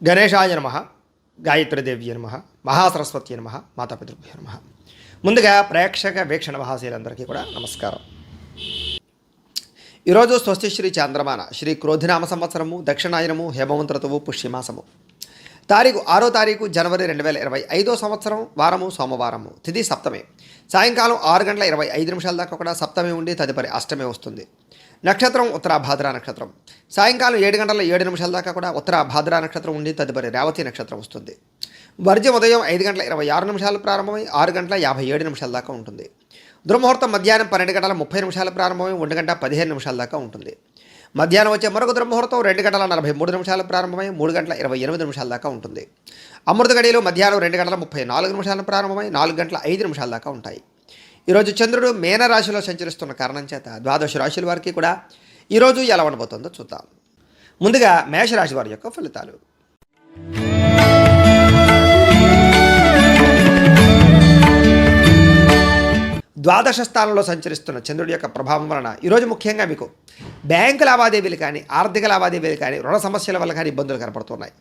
గణేశాయ నమః, గాయత్రీదేవ్య నమః, మహాసరస్వతి నమః, మాతాపితృభ్యో నమః. ముందుగా ప్రేక్షక వీక్షణ మహాశీలందరికీ కూడా నమస్కారం. ఈరోజు స్వస్తి శ్రీ చాంద్రమాన శ్రీ క్రోధినామ సంవత్సరము దక్షిణాయనము హేమవంత ఋతువు పుష్యమాసము తారీఖు 6వ తారీఖు జనవరి 2025 సంవత్సరం వారము సోమవారము తిథి సప్తమి సాయంకాలం 6:25 దాకా కూడా సప్తమి ఉండి తదుపరి అష్టమి వస్తుంది. నక్షత్రం ఉత్తరాభాద్ర నక్షత్రం సాయంకాలం 7:07 దాకా కూడా ఉత్తరాభాద్ర నక్షత్రం ఉండి తదుపరి రేవతి నక్షత్రం వస్తుంది. వర్జ్యం ఉదయం 5:26 ప్రారంభమై 6:57 దాకా ఉంటుంది. దుర్ముహూర్తం మధ్యాహ్నం 12:30 ప్రారంభమై 1:15 దాకా ఉంటుంది. మధ్యాహ్నం వచ్చే మరొక దుర్ముహూర్తం 2:43 ప్రారంభమై 3:28 దాకా ఉంటుంది. అమృత గడియలు మధ్యాహ్నం 2:34 ప్రారంభమై 4:05 దాకా ఉంటాయి. ఈరోజు చంద్రుడు మీనరాశిలో సంచరిస్తున్న కారణం చేత ద్వాదశ రాశుల వారికి కూడా ఈరోజు ఎలా ఉండబోతుందో చూద్దాం. ముందుగా మేషరాశి వారి యొక్క ఫలితాలు. ద్వాదశ స్థానంలో సంచరిస్తున్న చంద్రుడి యొక్క ప్రభావం వలన ఈరోజు ముఖ్యంగా మీకు బ్యాంకు లావాదేవీలు కానీ ఆర్థిక లావాదేవీలు కానీ రుణ సమస్యల వల్ల కానీ ఇబ్బందులు కనపడుతున్నాయి.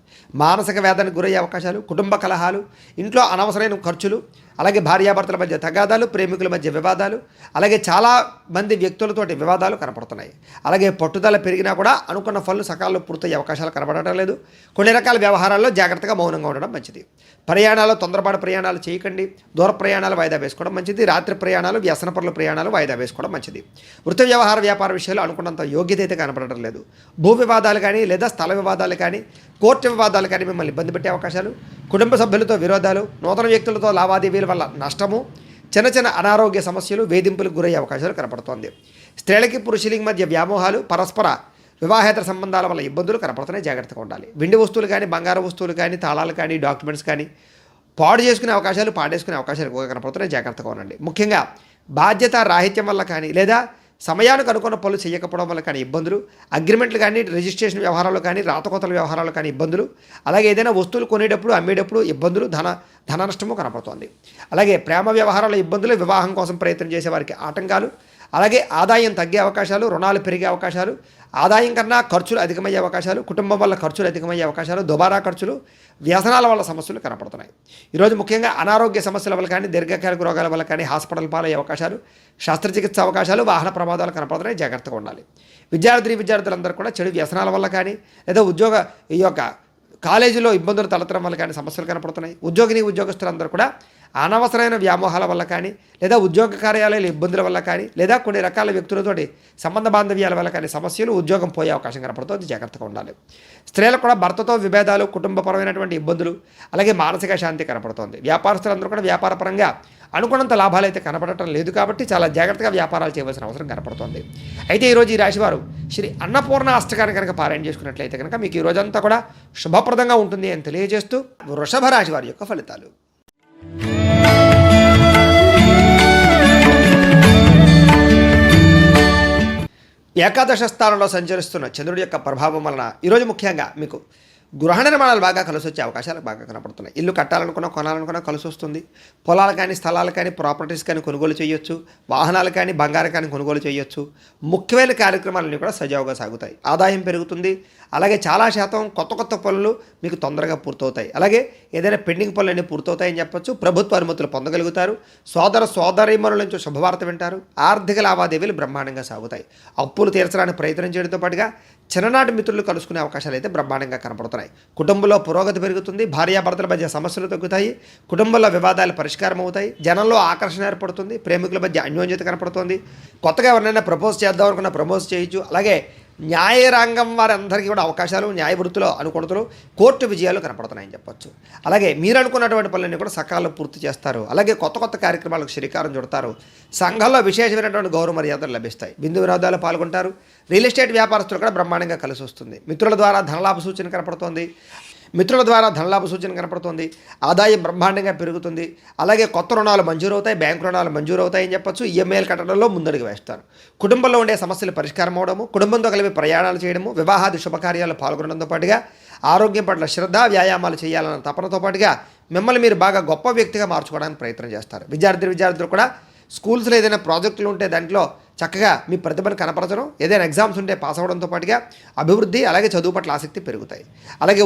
మానసిక వేదనకు గురయ్యే అవకాశాలు, కుటుంబ కలహాలు, ఇంట్లో అనవసరమైన ఖర్చులు, అలాగే భార్యాభర్తల మధ్య తగాదాలు, ప్రేమికుల మధ్య వివాదాలు, అలాగే చాలా మంది వ్యక్తులతోటి వివాదాలు కనపడుతున్నాయి. అలాగే పట్టుదల పెరిగినా కూడా అనుకున్న పనులు సకాలంలో పూర్తయ్యే అవకాశాలు కనబడటం లేదు. కొన్ని రకాల వ్యవహారాల్లో జాగ్రత్తగా మౌనంగా ఉండడం మంచిది. ప్రయాణాలు తొందరపాటు ప్రయాణాలు చేయకండి. దూర ప్రయాణాలు వాయిదా వేసుకోవడం మంచిది. రాత్రి ప్రయాణాలు, వ్యసనపరుల ప్రయాణాలు వాయిదా వేసుకోవడం మంచిది. వృత్తి వ్యవహార వ్యాపార విషయాలు అనుకున్నంత యోగ్యత అయితే కనపడటం లేదు. భూ వివాదాలు కానీ లేదా స్థల వివాదాలు కానీ కోర్టు వివాదాలు కానీ మిమ్మల్ని ఇబ్బంది పెట్టే అవకాశాలు, కుటుంబ సభ్యులతో విరోధాలు, నూతన వ్యక్తులతో లావాదేవీల వల్ల నష్టము, చిన్న చిన్న అనారోగ్య సమస్యలు, వేధింపులకు గురయ్యే అవకాశాలు కనపడుతోంది. స్త్రీలకి పురుషులకి మధ్య వ్యామోహాలు, పరస్పర వివాహేతర సంబంధాల వల్ల ఇబ్బందులు కనపడుతున్నాయి. జాగ్రత్తగా ఉండాలి. వెండి వస్తువులు కానీ బంగారు వస్తువులు కానీ తాళాలు కానీ డాక్యుమెంట్స్ కానీ పాడు చేసుకునే అవకాశాలు, పాడేసుకునే అవకాశాలు ఎక్కువగా కనపడుతున్నాయి. జాగ్రత్తగా ఉండండి. ముఖ్యంగా బాధ్యత రాహిత్యం వల్ల కానీ లేదా సమయానికి అనుకున్న పనులు చేయకపోవడం వల్ల కానీ ఇబ్బందులు, అగ్రిమెంట్లు కానీ రిజిస్ట్రేషన్ వ్యవహారాలు కానీ రాతకోతల వ్యవహారాలు కానీ ఇబ్బందులు, అలాగే ఏదైనా వస్తువులు కొనేటప్పుడు అమ్మేటప్పుడు ఇబ్బందులు, ధన నష్టము కనపడుతోంది. అలాగే ప్రేమ వ్యవహారాల ఇబ్బందులు, వివాహం కోసం ప్రయత్నం చేసే వారికి ఆటంకాలు, అలాగే ఆదాయం తగ్గే అవకాశాలు, రుణాలు పెరిగే అవకాశాలు, ఆదాయం కన్నా ఖర్చులు అధికమయ్యే అవకాశాలు, కుటుంబం వల్ల ఖర్చులు అధికమయ్యే అవకాశాలు, దుబారా ఖర్చులు, వ్యసనాల వల్ల సమస్యలు కనపడుతున్నాయి. ఈరోజు ముఖ్యంగా అనారోగ్య సమస్యల వల్ల కానీ దీర్ఘకాలిక రోగాల వల్ల కానీ హాస్పిటల్ పాలయ్యే అవకాశాలు, శస్త్రచికిత్స అవకాశాలు, వాహన ప్రమాదాలు కనపడుతున్నాయి. జాగ్రత్తగా ఉండాలి. విద్యార్థులందరూ కూడా చెడు వ్యసనాల వల్ల కానీ లేదా ఈ యొక్క కాలేజీలో ఇబ్బందులు తలెత్తడం వల్ల కానీ సమస్యలు కనపడుతున్నాయి. ఉద్యోగస్తులందరూ కూడా అనవసరమైన వ్యామోహాల వల్ల కానీ లేదా ఉద్యోగ కార్యాలయాల ఇబ్బందుల వల్ల కానీ లేదా కొన్ని రకాల వ్యక్తులతోటి సంబంధ బాంధవ్యాల వల్ల కానీ సమస్యలు, ఉద్యోగం పోయే అవకాశం కనపడుతుంది. జాగ్రత్తగా ఉండాలి. స్త్రీలకు కూడా భర్తతో విభేదాలు, కుటుంబపరమైనటువంటి ఇబ్బందులు, అలాగే మానసిక శాంతి కనపడుతోంది. వ్యాపారస్తులందరూ కూడా వ్యాపారపరంగా అనుకున్నంత లాభాలు అయితే కనపడటం లేదు కాబట్టి చాలా జాగ్రత్తగా వ్యాపారాలు చేయవలసిన అవసరం కనపడుతోంది. అయితే ఈరోజు ఈ రాశివారు శ్రీ అన్నపూర్ణ అష్టకాన్ని కనుక పారాయణ చేసుకున్నట్లయితే కనుక మీకు ఈ రోజంతా కూడా శుభప్రదంగా ఉంటుంది అని తెలియజేస్తూ వృషభ రాశి వారి యొక్క ఫలితాలు. ఏకాదశ స్థానంలో సంచరిస్తున్న చంద్రుడి యొక్క ప్రభావం వలన ఈరోజు ముఖ్యంగా మీకు గృహ నిర్మాణాలు బాగా కలిసి వచ్చే అవకాశాలు బాగా కనపడుతున్నాయి. ఇల్లు కట్టాలనుకున్నా, కొనాలనుకున్నా కలిసి వస్తుంది. పొలాలు కానీ స్థలాలు కానీ ప్రాపర్టీస్ కానీ కొనుగోలు చేయొచ్చు. వాహనాలు కానీ బంగారం కానీ కొనుగోలు చేయొచ్చు. ముఖ్యమైన కార్యక్రమాలన్నీ కూడా సజావుగా సాగుతాయి. ఆదాయం పెరుగుతుంది. అలాగే చాలా శాతం కొత్త పనులు మీకు తొందరగా పూర్తవుతాయి. అలాగే ఏదైనా పెండింగ్ పనులన్నీ పూర్తవుతాయని చెప్పొచ్చు. ప్రభుత్వ అనుమతులు పొందగలుగుతారు. సోదరీమణుల నుంచి శుభవార్త వింటారు. ఆర్థిక లావాదేవీలు బ్రహ్మాండంగా సాగుతాయి. అప్పులు తీర్చడానికి ప్రయత్నం చేయడంతో పాటుగా చిన్ననాటి మిత్రులు కలుసుకునే అవకాశాలు అయితే బ్రహ్మాండంగా కనపడుతున్నాయి. కుటుంబంలో పురోగతి పెరుగుతుంది. భార్యాభర్తల మధ్య సమస్యలు తగ్గుతాయి. కుటుంబంలో వివాదాలు పరిష్కారం అవుతాయి. జనంలో ఆకర్షణ ఏర్పడుతుంది. ప్రేమికుల మధ్య అన్యోన్యత కనపడుతుంది. కొత్తగా ఎవరినైనా ప్రపోజ్ చేద్దాం అనుకున్న ప్రపోజ్ చేయొచ్చు. అలాగే న్యాయరంగం వారందరికీ కూడా అవకాశాలు, న్యాయ వృత్తిలో అనుకూలతలు, కోర్టు విజయాలు కనపడుతున్నాయని చెప్పొచ్చు. అలాగే మీరు అనుకున్నటువంటి పనులన్నీ కూడా సకాలంలో పూర్తి చేస్తారు. అలాగే కొత్త కార్యక్రమాలకు శ్రీకారం చుడతారు. సంఘంలో విశేషమైనటువంటి గౌరవ మర్యాదలు లభిస్తాయి. బిందు వినోదాలు పాల్గొంటారు. రియల్ ఎస్టేట్ వ్యాపారస్తులు కూడా బ్రహ్మాండంగా కలిసి వస్తుంది. మిత్రుల ద్వారా ధనలాభ సూచన కనపడుతోంది. ఆదాయం బ్రహ్మాండంగా పెరుగుతుంది. అలాగే కొత్త రుణాలు మంజూరవుతాయి. బ్యాంకు రుణాలు మంజూరవుతాయని చెప్పొచ్చు. ఈఎంఐలు కట్టడంలో ముందడుగు వేస్తారు. కుటుంబంలో ఉండే సమస్యలు పరిష్కారం అవడము, కుటుంబంతో కలిపి ప్రయాణాలు చేయడము, వివాహాది శుభకార్యాలు పాల్గొనడంతో పాటుగా ఆరోగ్యం పట్ల శ్రద్ధ, వ్యాయామాలు చేయాలన్న తపనతో పాటుగా మిమ్మల్ని మీరు బాగా గొప్ప వ్యక్తిగా మార్చుకోవడానికి ప్రయత్నం చేస్తారు. విద్యార్థులు కూడా స్కూల్స్లో ఏదైనా ప్రాజెక్టులు ఉంటే దాంట్లో చక్కగా మీ ప్రతిభను కనపరచడం, ఏదైనా ఎగ్జామ్స్ ఉంటే పాస్ అవ్వడంతో పాటుగా అభివృద్ధి, అలాగే చదువు పట్ల ఆసక్తి పెరుగుతాయి. అలాగే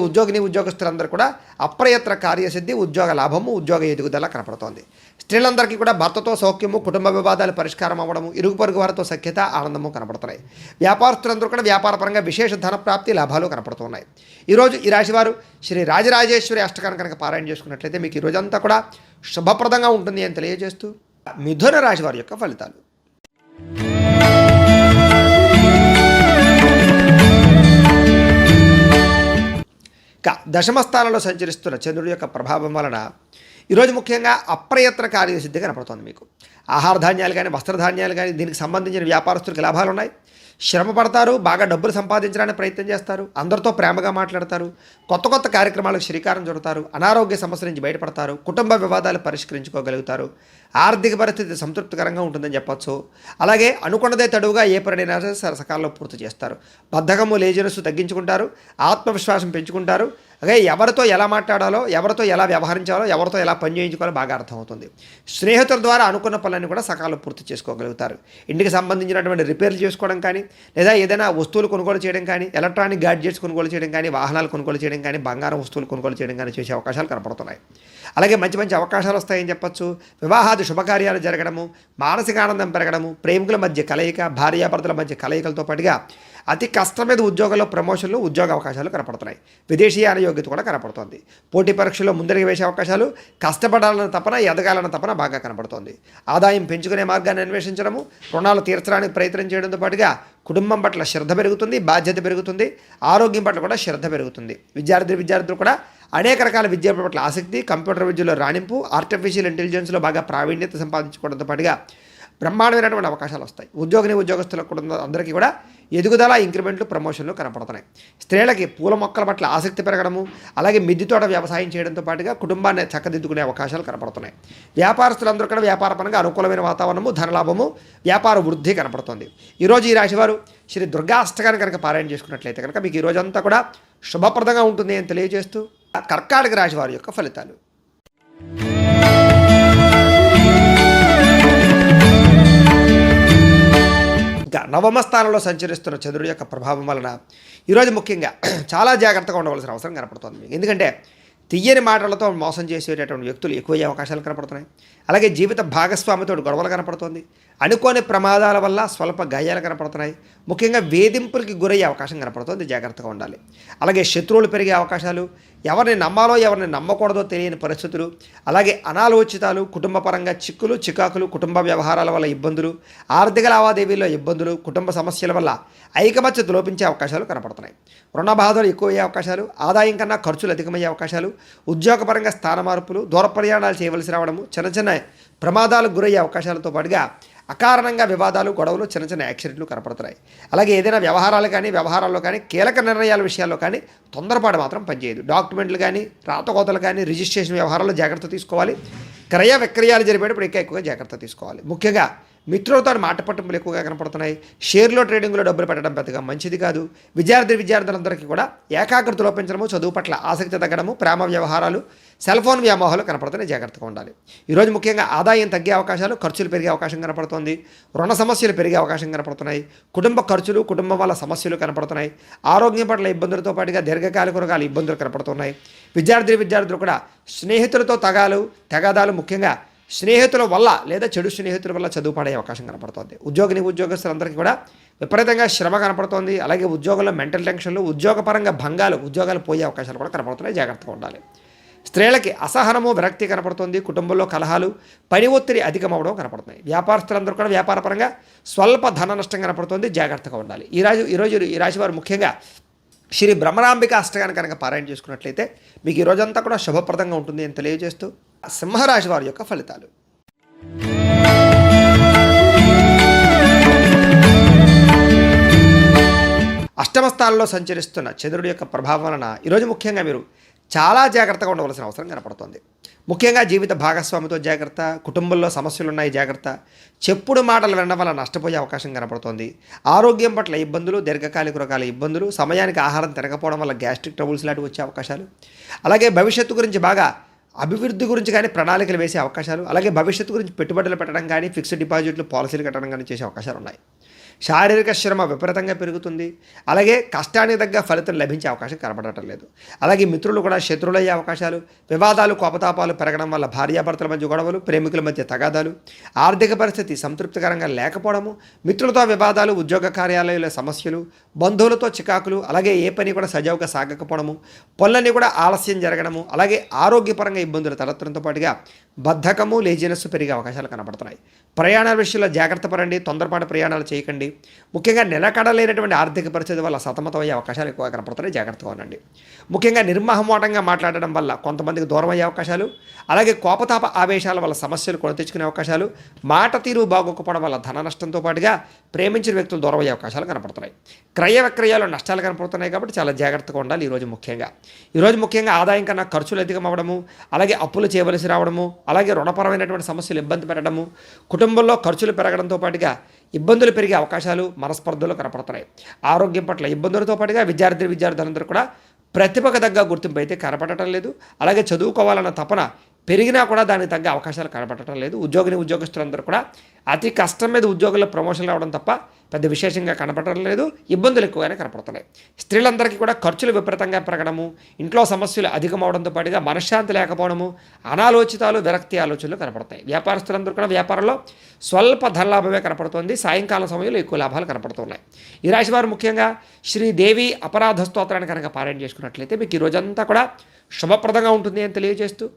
ఉద్యోగస్తులందరూ కూడా అప్రయత్న కార్యసిద్ధి, ఉద్యోగ లాభము, ఉద్యోగ ఎదుగుదల కనపడుతోంది. స్త్రీలందరికీ కూడా భర్తతో సౌఖ్యము, కుటుంబ వివాదాలు పరిష్కారం అవ్వడము, ఇరుగు పొరుగు వారితో సఖ్యత, ఆనందము కనపడుతున్నాయి. వ్యాపారస్తులందరూ కూడా వ్యాపారపరంగా విశేష ధన ప్రాప్తి, లాభాలు కనపడుతున్నాయి. ఈరోజు ఈ రాశివారు శ్రీ రాజరాజేశ్వరి అష్టకాన్ని కనుక పారాయణ చేసుకున్నట్లయితే మీకు ఈ రోజంతా కూడా శుభప్రదంగా ఉంటుంది అని తెలియజేస్తూ మిథున రాశి వారి యొక్క ఫలితాలు. దశమ స్థానంలో సంచరిస్తున్న చంద్రుడి యొక్క ప్రభావం వలన ఈరోజు ముఖ్యంగా అప్రయత్న కార్యసిద్ధి కనపడుతుంది. మీకు ఆహార ధాన్యాలు కానీ, వస్త్రధాన్యాలు కానీ, దీనికి సంబంధించిన వ్యాపారస్తులకు లాభాలు ఉన్నాయి. శ్రమ పడతారు, బాగా డబ్బులు సంపాదించడానికి ప్రయత్నం చేస్తారు, అందరితో ప్రేమగా మాట్లాడతారు, కొత్త కార్యక్రమాలకు శ్రీకారం చుడతారు, అనారోగ్య సమస్యల నుంచి బయటపడతారు, కుటుంబ వివాదాలు పరిష్కరించుకోగలుగుతారు, ఆర్థిక పరిస్థితి సంతృప్తికరంగా ఉంటుందని చెప్పొచ్చు. అలాగే అనుకున్నదే తడువుగా ఏ పనినైనా సకాలంలో పూర్తి చేస్తారు. బద్ధకము, లేజినెస్ తగ్గించుకుంటారు, ఆత్మవిశ్వాసం పెంచుకుంటారు. అలాగే ఎవరితో ఎలా మాట్లాడాలో, ఎవరితో ఎలా వ్యవహరించాలో, ఎవరితో ఎలా పని చేయించుకోవాలో బాగా అర్థమవుతుంది. స్నేహితుల ద్వారా అనుకున్న పనులన్నీ కూడా సకాలంలో పూర్తి చేసుకోగలుగుతారు. ఇంటికి సంబంధించినటువంటి రిపేర్లు చేసుకోవడం కానీ, లేదా ఏదైనా వస్తువులు కొనుగోలు చేయడం కానీ, ఎలక్ట్రానిక్ గ్యాడ్జెట్స్ కొనుగోలు చేయడం కానీ, వాహనాలు కొనుగోలు చేయడం కానీ, బంగారం వస్తువులు కొనుగోలు చేయడం కానీ చేసే అవకాశాలు కనపడుతున్నాయి. అలాగే మంచి అవకాశాలు వస్తాయని చెప్పొచ్చు. వివాహాది శుభకార్యాలు జరగడము, మానసిక ఆనందం పెరగడము, ప్రేమికుల మధ్య కలయిక, భార్యాభర్తల మధ్య కలయికలతో పాటుగా అతి కష్టం మీద ఉద్యోగంలో ప్రమోషన్లు, ఉద్యోగ అవకాశాలు కనపడుతున్నాయి. విదేశీయాన యోగ్యత కూడా కనపడుతోంది. పోటీ పరీక్షల్లో ముందరికి వేసే అవకాశాలు, కష్టపడాలన్న తపన, ఎదగాలన్న తపన బాగా కనపడుతోంది. ఆదాయం పెంచుకునే మార్గాన్ని అన్వేషించడము, రుణాలు తీర్చడానికి ప్రయత్నం చేయడంతో పాటుగా కుటుంబం పట్ల శ్రద్ధ పెరుగుతుంది, బాధ్యత పెరుగుతుంది, ఆరోగ్యం పట్ల కూడా శ్రద్ధ పెరుగుతుంది. విద్యార్థులు కూడా అనేక రకాల విద్య పట్ల ఆసక్తి, కంప్యూటర్ విద్యలో రాణింపు, ఆర్టిఫిషియల్ ఇంటెలిజెన్స్లో బాగా ప్రావీణ్యత సంపాదించుకోవడంతో పాటుగా బ్రహ్మాండమైనటువంటి అవకాశాలు వస్తాయి. ఉద్యోగస్తులకు కూడా అందరికీ కూడా ఎదుగుదల, ఇంక్రిమెంట్లు, ప్రమోషన్లు కనపడుతున్నాయి. స్త్రీలకి పూల మొక్కల పట్ల ఆసక్తి పెరగడము, అలాగే మిద్దె తోట వ్యవసాయం చేయడంతో పాటుగా కుటుంబాన్ని చక్కదిద్దుకునే అవకాశాలు కనపడుతున్నాయి. వ్యాపారస్తులందరూ కూడా వ్యాపారపరంగా అనుకూలమైన వాతావరణము, ధనలాభము, వ్యాపార వృద్ధి కనపడుతుంది. ఈరోజు ఈ రాశివారు శ్రీ దుర్గా అష్టకాన్ని కనుక పారాయణ చేసుకున్నట్లయితే కనుక మీకు ఈ రోజంతా కూడా శుభప్రదంగా ఉంటుంది అని తెలియజేస్తూ కర్కాటక రాశి వారి యొక్క ఫలితాలు. ఇంకా నవమ స్థానంలో సంచరిస్తున్న చంద్రుడి యొక్క ప్రభావం వలన ఈరోజు ముఖ్యంగా చాలా జాగ్రత్తగా ఉండవలసిన అవసరం కనపడుతుంది మీకు. ఎందుకంటే తీయని మాటలతో మోసం చేసేటటువంటి వ్యక్తులు ఎక్కువయ్యే అవకాశాలు కనపడుతున్నాయి. అలాగే జీవిత భాగస్వామితో గొడవలు కనపడుతుంది. అనుకోని ప్రమాదాల వల్ల స్వల్ప గాయాలు కనపడుతున్నాయి. ముఖ్యంగా వేధింపులకి గురయ్యే అవకాశం కనపడుతుంది, జాగ్రత్తగా ఉండాలి. అలాగే శత్రువులు పెరిగే అవకాశాలు, ఎవరిని నమ్మాలో ఎవరిని నమ్మకూడదో తెలియని పరిస్థితులు, అలాగే అనాలోచితాలు, కుటుంబ పరంగా చికాకులు, కుటుంబ వ్యవహారాల వల్ల ఇబ్బందులు, ఆర్థిక లావాదేవీల్లో ఇబ్బందులు, కుటుంబ సమస్యల వల్ల ఐకమత్యత లోపించే అవకాశాలు కనపడుతున్నాయి. రుణ బాధలు ఎక్కువయ్యే అవకాశాలు, ఆదాయం కన్నా ఖర్చులు అధికమయ్యే అవకాశాలు, ఉద్యోగపరంగా స్థాన మార్పులు, దూర ప్రయాణాలు చేయవలసి రావడము, చిన్న ప్రమాదాలకు గురయ్యే అవకాశాలతో పాటుగా అకారణంగా వివాదాలు, గొడవలు, చిన్న యాక్సిడెంట్లు కనపడుతున్నాయి. అలాగే ఏదైనా వ్యవహారాల్లో కానీ కీలక నిర్ణయాల విషయాల్లో కానీ తొందరపాటు మాత్రం పనిచేయదు. డాక్యుమెంట్లు కానీ, రాతకోతలు కానీ, రిజిస్ట్రేషన్ వ్యవహారాల్లో జాగ్రత్త తీసుకోవాలి. క్రయ విక్రయాలు జరిపేటప్పుడు ఎక్కువగా జాగ్రత్త తీసుకోవాలి. ముఖ్యంగా మిత్రులతో మాట పట్టింపులు ఎక్కువగా కనపడుతున్నాయి. షేర్లో, ట్రేడింగ్లో డబ్బులు పెట్టడం పెద్దగా మంచిది కాదు. విద్యార్థులందరికీ కూడా ఏకాగ్రత లోపించడము, చదువు పట్ల ఆసక్తి తగ్గడము, ప్రేమ వ్యవహారాలు, సెల్ ఫోన్ వ్యామోహాలు కనపడుతున్నాయి, జాగ్రత్తగా ఉండాలి. ఈరోజు ముఖ్యంగా ఆదాయం తగ్గే అవకాశాలు, ఖర్చులు పెరిగే అవకాశం కనపడుతుంది. రుణ సమస్యలు పెరిగే అవకాశం కనపడుతున్నాయి. కుటుంబ ఖర్చులు, కుటుంబం వల్ల సమస్యలు కనపడుతున్నాయి. ఆరోగ్యం పట్ల ఇబ్బందులతో పాటుగా దీర్ఘకాలిక రోగాలు, ఇబ్బందులు కనపడుతున్నాయి. విద్యార్థులు కూడా స్నేహితులతో తగాదాలు, ముఖ్యంగా స్నేహితుల వల్ల లేదా చెడు స్నేహితుల వల్ల చదువు పడే అవకాశం కనపడుతుంది. ఉద్యోగస్తులందరికీ కూడా విపరీతంగా శ్రమ కనపడుతోంది. అలాగే ఉద్యోగంలో మెంటల్ టెన్షన్లు, ఉద్యోగపరంగా భంగాలు, ఉద్యోగాలు పోయే అవకాశాలు కూడా కనపడుతున్నాయి, జాగ్రత్తగా ఉండాలి. స్త్రీలకి అసహనము, విరక్తి కనపడుతుంది. కుటుంబంలో కలహాలు, పని ఒత్తిడి అధికమవడం కనపడుతున్నాయి. వ్యాపారస్తులందరూ కూడా వ్యాపారపరంగా స్వల్ప ధన నష్టం కనపడుతుంది, జాగ్రత్తగా ఉండాలి. ఈరోజు ఈ రాశి వారు ముఖ్యంగా శ్రీ బ్రహ్మరాంబిక అష్టకాన్ని కనుక పారాయణ చేసుకున్నట్లయితే మీకు ఈ రోజంతా కూడా శుభప్రదంగా ఉంటుంది అని తెలియజేస్తూ సింహరాశి వారి యొక్క ఫలితాలు. అష్టమ స్థానంలో సంచరిస్తున్న చంద్రుడి యొక్క ప్రభావం వలన ఈరోజు ముఖ్యంగా మీరు చాలా జాగ్రత్తగా ఉండవలసిన అవసరం కనపడుతుంది. ముఖ్యంగా జీవిత భాగస్వామితో జాగ్రత్త, కుటుంబంలో సమస్యలు ఉన్నాయి, జాగ్రత్త, చెప్పుడు మాటలు వినడం వల్ల నష్టపోయే అవకాశం కనపడుతోంది. ఆరోగ్యం పట్ల ఇబ్బందులు, దీర్ఘకాలిక రకాల ఇబ్బందులు, సమయానికి ఆహారం తినకపోవడం వల్ల గ్యాస్ట్రిక్ ట్రబుల్స్ లాంటివి వచ్చే అవకాశాలు, అలాగే భవిష్యత్తు గురించి బాగా అభివృద్ధి గురించి కానీ ప్రణాళికలు వేసే అవకాశాలు, అలాగే భవిష్యత్తు గురించి పెట్టుబడులు పెట్టడం కానీ, ఫిక్స్డ్ డిపాజిట్లు పాలసీలు కట్టడం కానీ చేసే అవకాశాలు ఉన్నాయి. శారీరక శ్రమ విపరీతంగా పెరుగుతుంది. అలాగే కష్టానికి తగ్గ ఫలితం లభించే అవకాశం కనపడటం లేదు. అలాగే మిత్రులు కూడా శత్రువులయ్యే అవకాశాలు, వివాదాలు కోపతాపాలు పెరగడం వల్ల భార్యాభర్తల మధ్య గొడవలు, ప్రేమికుల మధ్య తగాదాలు, ఆర్థిక పరిస్థితి సంతృప్తికరంగా లేకపోవడము, మిత్రులతో వివాదాలు, ఉద్యోగ కార్యాలయాల సమస్యలు, బంధువులతో చికాకులు, అలాగే ఏ పని కూడా సజావుగా సాగకపోవడము, పనులన్నీ కూడా ఆలస్యం జరగడము, అలాగే ఆరోగ్యపరంగా ఇబ్బందులు తలెత్తడంతో పాటుగా బద్ధకము, లేజినెస్ పెరిగే అవకాశాలు కనపడుతున్నాయి. ప్రయాణాల విషయంలో జాగ్రత్త పడండి, తొందరపాటు ప్రయాణాలు చేయకండి. ముఖ్యంగా నిలకడలేనటువంటి ఆర్థిక పరిస్థితి వల్ల సతమతమయ్యే అవకాశాలు ఎక్కువ కనపడుతున్నాయి, జాగ్రత్తగా ఉండండి. ముఖ్యంగా నిర్మోహమాటంగా మాట్లాడడం వల్ల కొంతమందికి దూరం అయ్యే అవకాశాలు, అలాగే కోపతాప ఆవేశాల వల్ల సమస్యలు కొని తెచ్చుకునే అవకాశాలు, మాట తీరు బాగోకపోవడం వల్ల ధన నష్టంతో పాటుగా ప్రేమించిన వ్యక్తులు దూరం అయ్యే అవకాశాలు కనపడుతున్నాయి. క్రయ విక్రయాలు నష్టాలు కనపడుతున్నాయి కాబట్టి చాలా జాగ్రత్తగా ఉండాలి. ఈరోజు ముఖ్యంగా ఆదాయం కన్నా ఖర్చులు అధికమవ్వడము, అలాగే అప్పులు చేయవలసి రావడము, అలాగే రుణపరమైనటువంటి సమస్యలు ఇబ్బంది పెట్టడము, కుటుంబంలో ఖర్చులు పెరగడంతో పాటుగా ఇబ్బందులు పెరిగే అవకాశాలు, మనస్పర్ధలు కనపడుతున్నాయి. ఆరోగ్యం పట్ల ఇబ్బందులతో పాటుగా విద్యార్థులందరూ కూడా ప్రతిభకు తగ్గ గుర్తింపు అయితే కనపడటం లేదు. అలాగే చదువుకోవాలన్న తపన పెరిగినా కూడా దానికి తగ్గ అవకాశాలు కనపడటం లేదు. ఉద్యోగస్తులందరూ కూడా అతి కష్టం మీద ఉద్యోగుల్లో ప్రమోషన్ రావడం తప్ప పెద్ద విశేషంగా కనపడటం లేదు. ఇబ్బందులు ఎక్కువగానే కనపడుతున్నాయి. స్త్రీలందరికీ కూడా ఖర్చులు విపరీతంగా పెరగడము, ఇంట్లో సమస్యలు అధికమవడంతో పాటుగా మనశ్శాంతి లేకపోవడము, అనాలోచితాలు, విరక్తి ఆలోచనలు కనపడతాయి. వ్యాపారస్తులందరూ కూడా వ్యాపారంలో స్వల్ప ధనలాభమే కనపడుతుంది. సాయంకాలం సమయంలో ఎక్కువ లాభాలు కనపడుతున్నాయి. ఈ రాశి వారు ముఖ్యంగా శ్రీదేవి అపరాధ స్తోత్రాన్ని కనుక పారాయణ చేసుకున్నట్లయితే మీకు ఈ రోజంతా కూడా శుభప్రదంగా ఉంటుంది అని తెలియజేస్తూ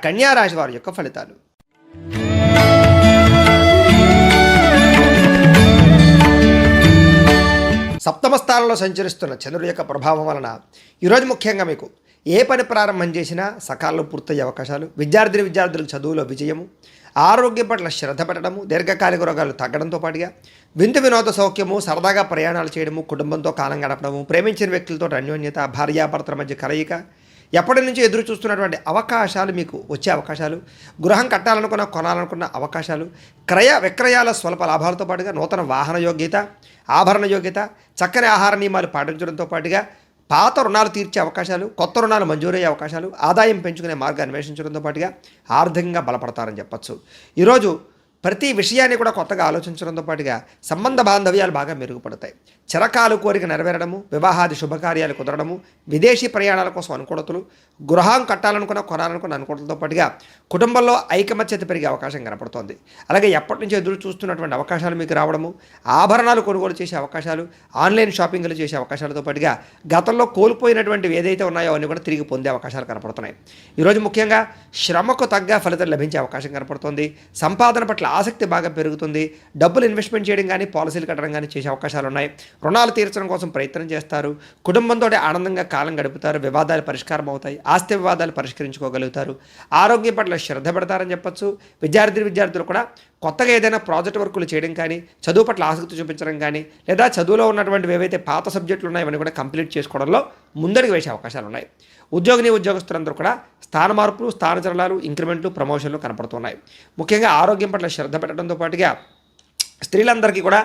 కన్యా రాశి వారి యొక్క ఫలితాలు. సప్తమ స్థానంలో సంచరిస్తున్న చంద్రుడి యొక్క ప్రభావం వలన ఈరోజు ముఖ్యంగా మీకు ఏ పని ప్రారంభం చేసినా సకాలంలో పూర్తయ్యే అవకాశాలు, విద్యార్థులకు చదువులో విజయము, ఆరోగ్యం పట్ల శ్రద్ధ పెట్టడము, దీర్ఘకాలిక రోగాలు తగ్గడంతో పాటుగా వింత వినోద సౌఖ్యము, సరదాగా ప్రయాణాలు చేయడము, కుటుంబంతో కాలం గడపడము, ప్రేమించిన వ్యక్తులతో అన్యోన్యత, భార్యాభర్తల మధ్య కలయిక, ఎప్పటి నుంచి ఎదురు చూస్తున్నటువంటి అవకాశాలు మీకు వచ్చే అవకాశాలు, గృహం కొనాలనుకున్న అవకాశాలు, క్రయ విక్రయాల స్వల్ప లాభాలతో పాటుగా నూతన వాహన యోగ్యత, ఆభరణ యోగ్యత, చక్కని ఆహార నియమాలు పాటించడంతో పాటుగా పాత రుణాలు తీర్చే అవకాశాలు, కొత్త రుణాలు మంజూరయ్యే అవకాశాలు, ఆదాయం పెంచుకునే మార్గాన్ని అన్వేషించడంతో పాటుగా ఆర్థికంగా బలపడతారని చెప్పచ్చు. ఈరోజు ప్రతి విషయాన్ని కూడా కొత్తగా ఆలోచించడంతో పాటుగా సంబంధ బాంధవ్యాలు బాగా మెరుగుపడతాయి. చిరకాలు కోరిక నెరవేరడము, వివాహాది శుభకార్యాలు కుదరడము, విదేశీ ప్రయాణాల కోసం అనుకూలతలు, గృహం కొనాలనుకున్న అనుకూలతలతో పాటుగా కుటుంబంలో ఐకమత్యత పెరిగే అవకాశం కనపడుతోంది. అలాగే ఎప్పటి నుంచో ఎదురు చూస్తున్నటువంటి అవకాశాలు మీకు రావడము, ఆభరణాలు కొనుగోలు చేసే అవకాశాలు, ఆన్లైన్ షాపింగ్లు చేసే అవకాశాలతో పాటుగా గతంలో కోల్పోయినటువంటివి ఏదైతే ఉన్నాయో అవన్నీ కూడా తిరిగి పొందే అవకాశాలు కనపడుతున్నాయి. ఈరోజు ముఖ్యంగా శ్రమకు తగ్గ ఫలితం లభించే అవకాశం కనపడుతోంది. సంపాదన పట్ల ఆసక్తి బాగా పెరుగుతుంది. డబ్బులు ఇన్వెస్ట్మెంట్ చేయడం కానీ, పాలసీలు కట్టడం కానీ చేసే అవకాశాలు ఉన్నాయి. రుణాలు తీర్చడం కోసం ప్రయత్నం చేస్తారు. కుటుంబంతో ఆనందంగా కాలం గడుపుతారు. వివాదాలు పరిష్కారం అవుతాయి. ఆస్తి వివాదాలు పరిష్కరించుకోగలుగుతారు. ఆరోగ్యం పట్ల శ్రద్ధ పెడతారని చెప్పచ్చు. విద్యార్థులు కూడా కొత్తగా ఏదైనా ప్రాజెక్ట్ వర్కులు చేయడం కానీ, చదువు పట్ల ఆసక్తి చూపించడం కానీ, లేదా చదువులో ఉన్నటువంటివి ఏవైతే పాత సబ్జెక్టులు ఉన్నాయో అవన్నీ కూడా కంప్లీట్ చేసుకోవడంలో ముందడుగు వేసే అవకాశాలు ఉన్నాయి. ఉద్యోగస్తులందరూ కూడా స్థాన మార్పులు, స్థానచలనాలు, ఇంక్రిమెంట్లు, ప్రమోషన్లు కనపడుతున్నాయి. ముఖ్యంగా ఆరోగ్యం పట్ల శ్రద్ధ పెట్టడంతో పాటుగా స్త్రీలందరికీ కూడా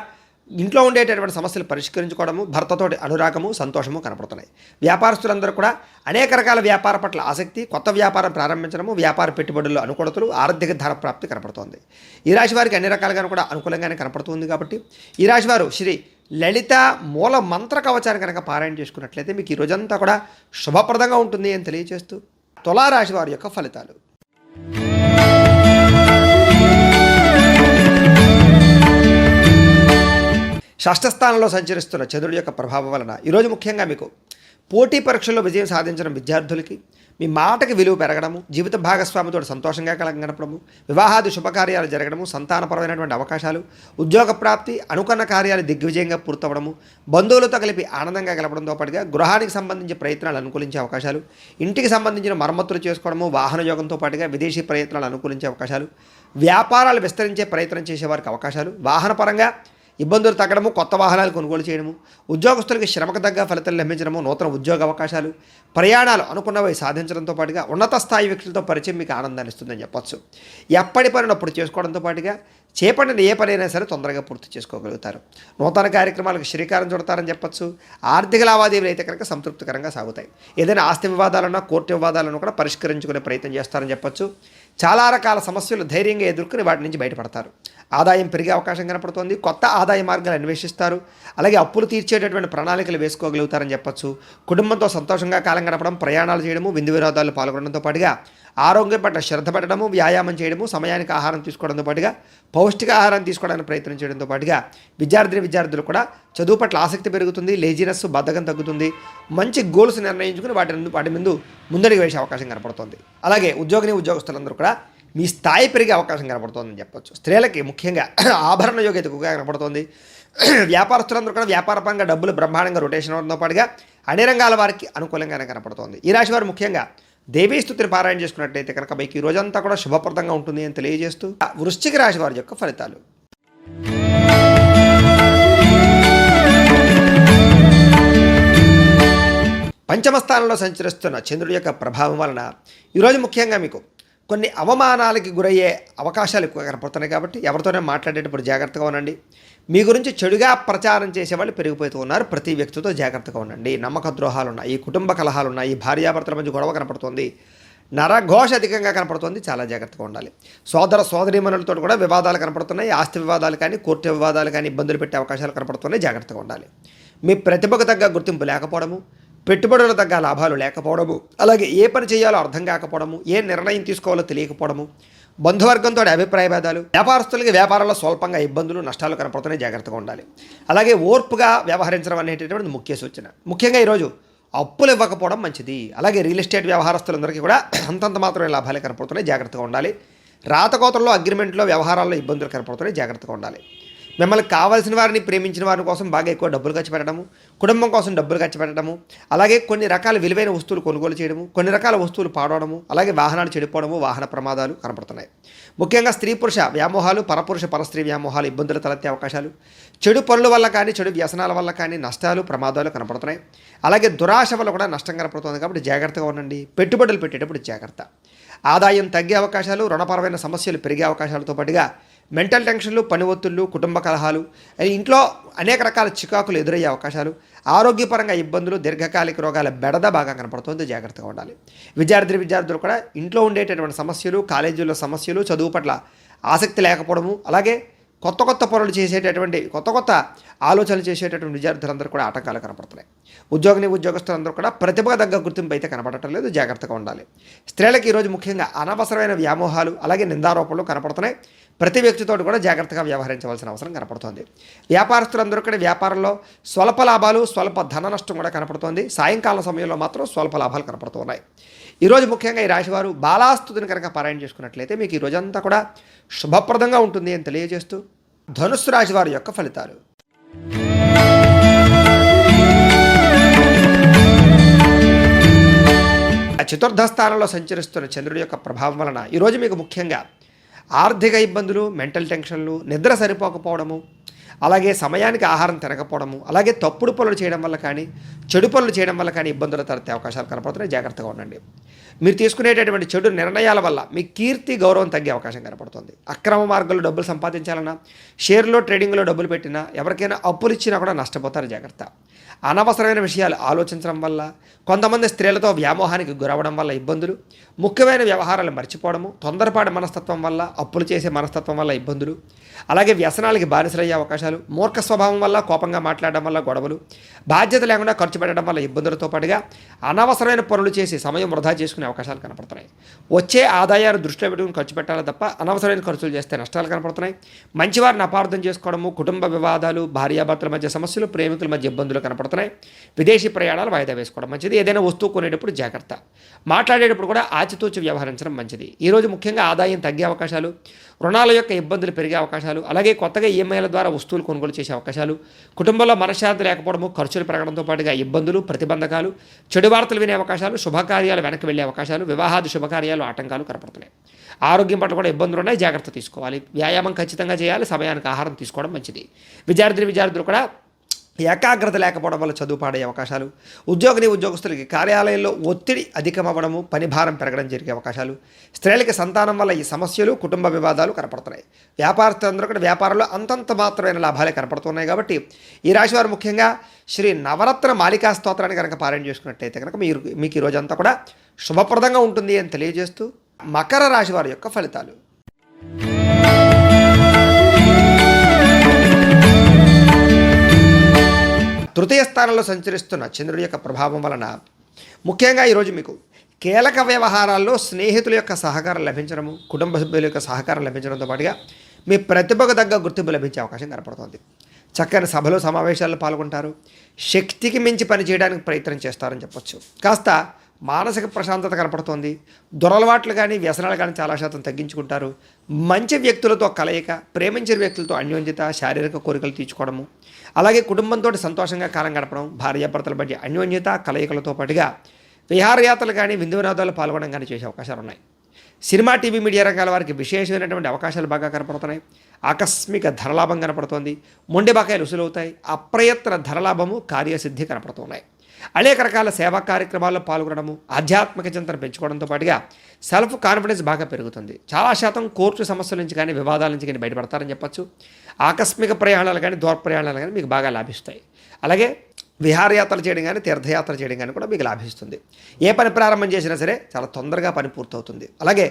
ఇంట్లో ఉండేటటువంటి సమస్యలు పరిష్కరించుకోవడము, భర్తతోటి అనురాగము, సంతోషము కనపడుతున్నాయి. వ్యాపారస్తులందరూ కూడా అనేక రకాల వ్యాపార పట్ల ఆసక్తి, కొత్త వ్యాపారం ప్రారంభించడము, వ్యాపార పెట్టుబడుల్లో అనుకూలతలు, ఆర్థిక ధన ప్రాప్తి కనపడుతోంది. ఈ రాశి వారికి అన్ని రకాలుగా కూడా అనుకూలంగానే కనపడుతుంది. కాబట్టి ఈ రాశి వారు శ్రీ లలిత మూల మంత్ర కవచాన్ని కనుక పారాయణ చేసుకున్నట్లయితే మీకు ఈ రోజంతా కూడా శుభప్రదంగా ఉంటుంది అని తెలియజేస్తూ తులారాశి వారి యొక్క ఫలితాలు. షష్ఠస్థానంలో సంచరిస్తున్న చంద్రుడి యొక్క ప్రభావం వలన ఈరోజు ముఖ్యంగా మీకు పోటీ పరీక్షల్లో విజయం సాధించడం విద్యార్థులకి, మీ మాటకి విలువ పెరగడము, జీవిత భాగస్వామితో సంతోషంగా గడపడము, వివాహాది శుభకార్యాలు జరగడము, సంతానపరమైనటువంటి అవకాశాలు, ఉద్యోగ ప్రాప్తి, అనుకున్న కార్యాలు దిగ్విజయంగా పూర్తవడము, బంధువులతో కలిపి ఆనందంగా గడపడంతో పాటుగా గృహానికి సంబంధించి ప్రయత్నాలు అనుకూలించే అవకాశాలు, ఇంటికి సంబంధించిన మరమ్మతులు చేసుకోవడము, వాహన యోగంతో పాటుగా విదేశీ ప్రయత్నాలు అనుకూలించే అవకాశాలు, వ్యాపారాలు విస్తరించే ప్రయత్నం చేసేవారికి అవకాశాలు, వాహనపరంగా ఇబ్బందులు తగ్గడము, కొత్త వాహనాలు కొనుగోలు చేయడము, ఉద్యోగస్తులకి శ్రమకు తగ్గ ఫలితాలు లభించడము, నూతన ఉద్యోగ అవకాశాలు, ప్రయాణాలు అనుకున్నవి సాధించడంతో పాటుగా ఉన్నత స్థాయి వ్యక్తులతో పరిచయం మీకు ఆనందాన్ని ఇస్తుందని చెప్పొచ్చు. ఎప్పటి పనిని అప్పుడు చేసుకోవడంతో పాటుగా చేపట్టిన ఏ పనైనా సరే తొందరగా పూర్తి చేసుకోగలుగుతారు. నూతన కార్యక్రమాలకు శ్రీకారం చుడతారని చెప్పొచ్చు. ఆర్థిక లావాదేవీలు అయితే కనుక సంతృప్తికరంగా సాగుతాయి. ఏదైనా ఆస్తి వివాదాలన్నా, కోర్టు వివాదాలను కూడా పరిష్కరించుకునే ప్రయత్నం చేస్తారని చెప్పొచ్చు. చాలా రకాల సమస్యలు ధైర్యంగా ఎదుర్కొని వాటి నుంచి బయటపడతారు. ఆదాయం పెరిగే అవకాశం కనపడుతోంది. కొత్త ఆదాయ మార్గాలు అన్వేషిస్తారు. అలాగే అప్పులు తీర్చేటటువంటి ప్రణాళికలు వేసుకోగలుగుతారని చెప్పొచ్చు. కుటుంబంతో సంతోషంగా కాలం గడపడం, ప్రయాణాలు చేయడము, విందు వినోదాల్లో పాల్గొనడంతో పాటుగా ఆరోగ్యం పట్ల శ్రద్ధ పెట్టడము, వ్యాయామం చేయడము, సమయానికి ఆహారం తీసుకోవడంతో పాటుగా పౌష్టిక ఆహారం తీసుకోవడానికి ప్రయత్నం చేయడంతో పాటుగా విద్యార్థులు కూడా చదువు పట్ల ఆసక్తి పెరుగుతుంది. లేజినెస్, బద్ధకం తగ్గుతుంది. మంచి గోల్స్ నిర్ణయించుకుని వాటి ముందు ముందడుగు వేసే అవకాశం కనపడుతుంది. అలాగే ఉద్యోగస్తులందరూ కూడా మీ స్థాయి పెరిగే అవకాశం కనపడుతుందని చెప్పొచ్చు. స్త్రీలకి ముఖ్యంగా ఆభరణ యోగ్యత ఎక్కువగా కనపడుతుంది. వ్యాపారస్తులందరూ కూడా వ్యాపారపరంగా డబ్బులు బ్రహ్మాండంగా రొటేషన్ అవడంతో పాటుగా అన్ని రంగాల వారికి అనుకూలంగానే కనపడుతోంది. ఈ రాశి వారు ముఖ్యంగా దేవీ స్తుతిని పారాయణ చేసుకున్నట్లయితే కనుక మీకు ఈ రోజంతా కూడా శుభప్రదంగా ఉంటుంది అని తెలియజేస్తూ వృశ్చిక రాశి వారి యొక్క ఫలితాలు. పంచమ స్థానంలో సంచరిస్తున్న చంద్రుడి యొక్క ప్రభావం వలన ఈరోజు ముఖ్యంగా మీకు కొన్ని అవమానాలకి గురయ్యే అవకాశాలు ఎక్కువ కనపడుతున్నాయి. కాబట్టి ఎవరితోనే మాట్లాడేటప్పుడు జాగ్రత్తగా ఉండండి. మీ గురించి చెడుగా ప్రచారం చేసేవాళ్ళు పెరిగిపోతూ ఉన్నారు. ప్రతి వ్యక్తితో జాగ్రత్తగా ఉండండి. నమ్మక ద్రోహాలు ఉన్నాయి, కుటుంబ కలహాలు ఉన్నాయి, భార్యాభర్తల మధ్య గొడవ కనపడుతుంది, నరఘోష అధికంగా కనపడుతుంది. చాలా జాగ్రత్తగా ఉండాలి. సోదరీమణులతో కూడా వివాదాలు కనపడుతున్నాయి. ఆస్తి వివాదాలు కానీ, కోర్టు వివాదాలు కానీ ఇబ్బందులు పెట్టే అవకాశాలు కనపడుతున్నాయి. జాగ్రత్తగా ఉండాలి. మీ ప్రతిభకు తగ్గ గుర్తింపు లేకపోవడము, పెట్టుబడుల తగ్గ లాభాలు లేకపోవడము, అలాగే ఏ పని చేయాలో అర్థం కాకపోవడము, ఏ నిర్ణయం తీసుకోవాలో తెలియకపోవడము, బంధువర్గంతో అభిప్రాయ భేదాలు, వ్యాపారస్తులకి వ్యాపారంలో స్వల్పంగా ఇబ్బందులు, నష్టాలు కనపడుతున్నాయి. జాగ్రత్తగా ఉండాలి. అలాగే ఓర్పుగా వ్యవహరించడం అనేటటువంటి ముఖ్య సూచన. ముఖ్యంగా ఈరోజు అప్పులు ఇవ్వకపోవడం మంచిది. అలాగే రియల్ ఎస్టేట్ వ్యవహారస్తులందరికీ కూడా అంతంత మాత్రమే లాభాలే కనపడుతున్నాయి. జాగ్రత్తగా ఉండాలి. రాతకోతల్లో, అగ్రిమెంట్లో, వ్యవహారాల్లో ఇబ్బందులు కనపడుతున్నాయి. జాగ్రత్తగా ఉండాలి. మిమ్మల్ని కావాల్సిన వారిని, ప్రేమించిన వారి కోసం బాగా ఎక్కువ డబ్బులు ఖర్చు పెట్టడము, కుటుంబం కోసం డబ్బులు ఖర్చు పెట్టడము, అలాగే కొన్ని రకాల విలువైన వస్తువులు కొనుగోలు చేయడము, కొన్ని రకాల వస్తువులు పాడవడము, అలాగే వాహనాలు చెడిపోవడము, వాహన ప్రమాదాలు కనపడుతున్నాయి. ముఖ్యంగా స్త్రీ పురుష వ్యామోహాలు, పరపురుష పరస్త్రీ వ్యామోహాలు ఇబ్బందులు తలెత్తే అవకాశాలు, చెడు పనుల వల్ల కానీ, చెడు వ్యసనాల వల్ల కానీ నష్టాలు, ప్రమాదాలు కనపడుతున్నాయి. అలాగే దురాశ వల్ల కూడా నష్టం కనపడుతుంది. కాబట్టి జాగ్రత్తగా ఉండండి. పెట్టుబడులు పెట్టేటప్పుడు జాగ్రత్త. ఆదాయం తగ్గే అవకాశాలు, రుణపరమైన సమస్యలు పెరిగే అవకాశాలతో పాటుగా మెంటల్ టెన్షన్లు, పని ఒత్తిళ్లు, కుటుంబ కలహాలు, ఇంట్లో అనేక రకాల చికాకులు ఎదురయ్యే అవకాశాలు, ఆరోగ్యపరంగా ఇబ్బందులు, దీర్ఘకాలిక రోగాల బెడద బాగా కనపడుతుంది. జాగ్రత్తగా ఉండాలి. విద్యార్థులు కూడా ఇంట్లో ఉండేటటువంటి సమస్యలు, కాలేజీల్లో సమస్యలు, చదువు పట్ల ఆసక్తి లేకపోవడము, అలాగే కొత్త పనులు చేసేటటువంటి కొత్త ఆలోచనలు చేసేటటువంటి విద్యార్థులందరూ కూడా ఆటంకాలు కనపడుతున్నాయి. ఉద్యోగస్తులందరూ కూడా ప్రతిభ తగ్గ గుర్తింపు అయితే కనపడటం లేదు. జాగ్రత్తగా ఉండాలి. స్త్రీలకు ఈరోజు ముఖ్యంగా అనవసరమైన వ్యామోహాలు, అలాగే నిందారోపణలు కనపడుతున్నాయి. ప్రతి వ్యక్తితో కూడా జాగ్రత్తగా వ్యవహరించవలసిన అవసరం కనపడుతోంది. వ్యాపారస్తులందరూ కూడా వ్యాపారంలో స్వల్ప లాభాలు, స్వల్ప ధన నష్టం కూడా కనపడుతోంది. సాయంకాలం సమయంలో మాత్రం స్వల్ప లాభాలు కనపడుతున్నాయి. ఈరోజు ముఖ్యంగా ఈ రాశివారు బాలాస్తుతిని కనుక పారాయణ చేసుకున్నట్లయితే మీకు ఈ రోజంతా కూడా శుభప్రదంగా ఉంటుంది అని తెలియజేస్తూ ధనుస్సు రాశి వారి యొక్క ఫలితాలు. చతుర్థ స్థానంలో సంచరిస్తున్న చంద్రుడి యొక్క ప్రభావం వలన ఈరోజు మీకు ముఖ్యంగా ఆర్థిక ఇబ్బందులు, మెంటల్ టెన్షన్లు, నిద్ర సరిపోకపోవడము, అలాగే సమయానికి ఆహారం తినకపోవడము, అలాగే తప్పుడు పనులు చేయడం వల్ల కానీ, చెడు పనులు చేయడం వల్ల కానీ ఇబ్బందులు తలెత్తే అవకాశాలు కనపడుతున్నాయి. జాగ్రత్తగా ఉండండి. మీరు తీసుకునేటటువంటి చెడు నిర్ణయాల వల్ల మీ కీర్తి, గౌరవం తగ్గే అవకాశం కనపడుతుంది. అక్రమ మార్గాల్లో డబ్బులు సంపాదించాలన్నా, షేర్లో, ట్రేడింగ్లో డబ్బులు పెట్టినా, ఎవరికైనా అప్పులు ఇచ్చినా కూడా నష్టపోతారు. జాగ్రత్త. అనవసరమైన విషయాలు ఆలోచించడం వల్ల, కొంతమంది స్త్రీలతో వ్యామోహానికి గురవడం వల్ల ఇబ్బందులు, ముఖ్యమైన వ్యవహారాలు మర్చిపోవడము, తొందరపాటు మనస్తత్వం వల్ల, అప్పులు చేసే మనస్తత్వం వల్ల ఇబ్బందులు, అలాగే వ్యసనాలకి బానిసలయ్యే అవకాశాలు, మూర్ఖ స్వభావం వల్ల, కోపంగా మాట్లాడడం వల్ల గొడవలు, బాధ్యత లేకుండా ఖర్చు పెట్టడం వల్ల ఇబ్బందులతో పాటుగా అనవసరమైన పనులు చేసి సమయం వృధా చేసుకునే అవకాశాలు కనపడుతున్నాయి. వచ్చే ఆదాయాన్ని దృష్టిలో పెట్టుకుని ఖర్చు పెట్టాలి తప్ప అనవసరమైన ఖర్చులు చేస్తే నష్టాలు కనపడుతున్నాయి. మంచివారిని అపార్థం చేసుకోవడము, కుటుంబ వివాదాలు, భార్యాభర్తల మధ్య సమస్యలు, ప్రేమికుల మధ్య ఇబ్బందులు కనపడుతున్నాయి. విదేశీ ప్రయాణాలు వాయిదా వేసుకోవడం మంచిది. ఏదైనా వస్తువు కొనేటప్పుడు జాగ్రత్త. మాట్లాడేటప్పుడు కూడా ఆచితూచి వ్యవహరించడం మంచిది. ఈరోజు ముఖ్యంగా ఆదాయం తగ్గే అవకాశాలు, రుణాల యొక్క ఇబ్బందులు పెరిగే అవకాశాలు, అలాగే కొత్తగా ఈఎంఐల ద్వారా వస్తువులు కొనుగోలు చేసే అవకాశాలు, కుటుంబంలో మనశ్శాంతి లేకపోవడము, ఖర్చులు పెరగడంతో పాటుగా ఇబ్బందులు, ప్రతిబంధకాలు, చెడు వార్తలు వినే అవకాశాలు, శుభకార్యాలు వెనక్కి వెళ్ళే అవకాశాలు, వివాహాది శుభకార్యాలు ఆటంకాలు కనపడుతున్నాయి. ఆరోగ్యం పట్ల కూడా ఇబ్బందులు ఉన్నాయి, జాగ్రత్త తీసుకోవాలి. వ్యాయామం ఖచ్చితంగా చేయాలి, సమయానికి ఆహారం తీసుకోవడం మంచిది. విద్యార్థులు కూడా ఏకాగ్రత లేకపోవడం వల్ల చదువు పాడే అవకాశాలు, ఉద్యోగస్తులకి కార్యాలయంలో ఒత్తిడి అధికమవ్వడము, పని భారం పెరగడం జరిగే అవకాశాలు, స్త్రీలకి సంతానం వల్ల ఈ సమస్యలు, కుటుంబ వివాదాలు కనపడుతున్నాయి. వ్యాపారస్తులందరూ కూడా వ్యాపారంలో అంతంత మాత్రమైన లాభాలే కనపడుతున్నాయి. కాబట్టి ఈ రాశి వారు ముఖ్యంగా శ్రీ నవరత్న మాలికా స్తోత్రాన్ని కనుక పారాయణ చేసుకున్నట్టయితే కనుక మీకు ఈ రోజంతా కూడా శుభప్రదంగా ఉంటుంది అని తెలియజేస్తూ మకర రాశి వారి యొక్క ఫలితాలు. తృతీయ స్థానంలో సంచరిస్తున్న చంద్రుడి యొక్క ప్రభావం వలన ముఖ్యంగా ఈరోజు మీకు కీలక వ్యవహారాల్లో స్నేహితుల యొక్క సహకారం లభించడము, కుటుంబ సభ్యుల యొక్క సహకారం లభించడంతో పాటుగా మీ ప్రతిభకు తగ్గ గుర్తింపు లభించే అవకాశం కనపడుతుంది. చక్కని సభలో సమావేశాల్లో పాల్గొంటారు, శక్తికి మించి పనిచేయడానికి ప్రయత్నం చేస్తారని చెప్పొచ్చు. కాస్త మానసిక ప్రశాంతత కనపడుతోంది. దురలవాట్లు కానీ వ్యసనాలు కానీ చాలా శాతం తగ్గించుకుంటారు. మంచి వ్యక్తులతో కలయిక, ప్రేమించిన వ్యక్తులతో అన్యోన్యత, శారీరక కోరికలు తీర్చుకోవడము, అలాగే కుటుంబంతో సంతోషంగా కాలం గడపడం, భార్యాభర్తల మధ్య అన్యోన్యత, కలయికలతో పాటుగా విహారయాత్రలు కానీ విందు వినోదాలు పాల్గొనడం కానీ చేసే అవకాశాలు ఉన్నాయి. సినిమా, టీవీ, మీడియా రంగాల వారికి విశేషమైనటువంటి అవకాశాలు బాగా కనపడుతున్నాయి. ఆకస్మిక ధనలాభం కనపడుతోంది. మొండి బకాయిలు వసూలవుతాయి. అప్రయత్న ధనలాభము, కార్యసిద్ధి కనపడుతున్నాయి. అనేక రకాల సేవా కార్యక్రమాల్లో పాల్గొనడము, ఆధ్యాత్మిక చింతన పెంచుకోవడంతో పాటుగా సెల్ఫ్ కాన్ఫిడెన్స్ బాగా పెరుగుతుంది. చాలా శాతం కోర్టు సమస్యల నుంచి కానీ వివాదాల నుంచి కానీ బయటపడతారని చెప్పచ్చు. ఆకస్మిక ప్రయాణాలు కానీ దూర ప్రయాణాలు కానీ మీకు బాగా లాభిస్తాయి. అలాగే విహారయాత్రలు చేయడం కానీ తీర్థయాత్ర చేయడం కానీ కూడా మీకు లాభిస్తుంది. ఏ పని ప్రారంభం చేసినా సరే చాలా తొందరగా పని పూర్తవుతుంది. అలాగే